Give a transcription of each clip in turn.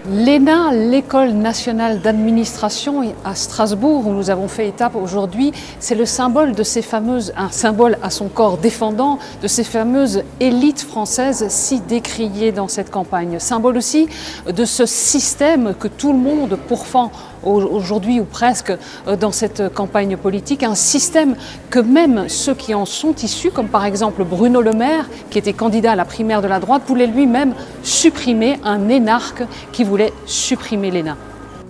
L'ENA, l'École nationale d'administration à Strasbourg, où nous avons fait étape aujourd'hui, c'est le symbole de ces fameuses, un symbole à son corps défendant, de ces fameuses élites françaises si décriées dans cette campagne. Symbole aussi de ce système que tout le monde pourfend aujourd'hui ou presque dans cette campagne politique, un système que même ceux qui en sont issus, comme par exemple Bruno Le Maire, qui était candidat à la primaire de la droite, voulait lui-même supprimer, un énarque qui voulait supprimer l'ENA.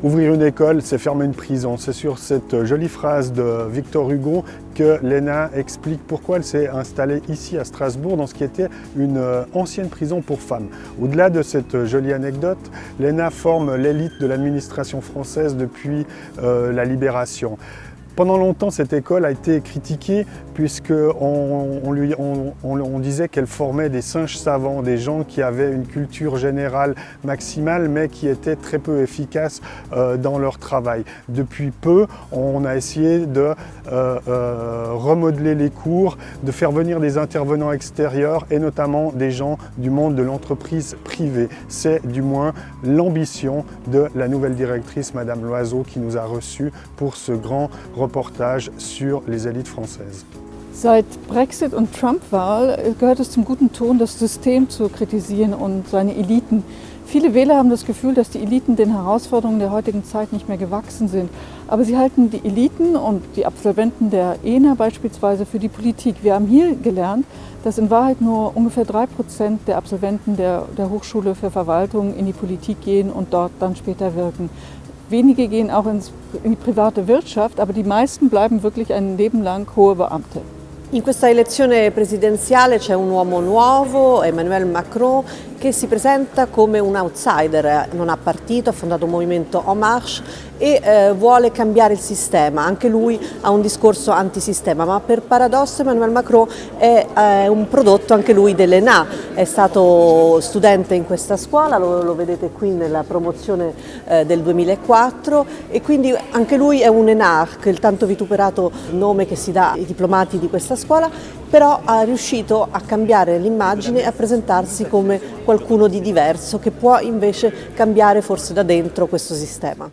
Ouvrir une école, c'est fermer une prison. C'est sur cette jolie phrase de Victor Hugo que l'ENA explique pourquoi elle s'est installée ici à Strasbourg, dans ce qui était une ancienne prison pour femmes. Au-delà de cette jolie anecdote, l'ENA forme l'élite de l'administration française depuis la Libération. Pendant longtemps, cette école a été critiquée puisqu'on disait qu'elle formait des singes savants, des gens qui avaient une culture générale maximale mais qui étaient très peu efficaces dans leur travail. Depuis peu, on a essayé de remodeler les cours, de faire venir des intervenants extérieurs et notamment des gens du monde de l'entreprise privée. C'est du moins l'ambition de la nouvelle directrice, Madame Loiseau, qui nous a reçus pour ce grand reportage sur les élites françaises. Seit Brexit und Trump-Wahl gehört es zum guten Ton, das System zu kritisieren und seine Eliten. Viele Wähler haben das Gefühl, dass die Eliten den Herausforderungen der heutigen Zeit nicht mehr gewachsen sind. Aber sie halten die Eliten und die Absolventen der ENA beispielsweise für die Politik. Wir haben hier gelernt, dass in Wahrheit nur ungefähr 3% der Absolventen der Hochschule für Verwaltung in die Politik gehen und dort dann später wirken. Wenige gehen auch in die private Wirtschaft, aber die meisten bleiben wirklich ein Leben lang hohe Beamte. In questa elezione presidenziale c'è un uomo nuovo, Emmanuel Macron, che si presenta come un outsider, non ha partito, ha fondato un movimento En Marche e vuole cambiare il sistema. Anche lui ha un discorso antisistema, ma per paradosso Emmanuel Macron è un prodotto anche lui dell'ENA, è stato studente in questa scuola, lo vedete qui nella promozione del 2004 e quindi anche lui è un énarque, il tanto vituperato nome che si dà ai diplomati di questa scuola, però è riuscito a cambiare l'immagine e a presentarsi come qualcuno di diverso che può invece cambiare forse da dentro questo sistema.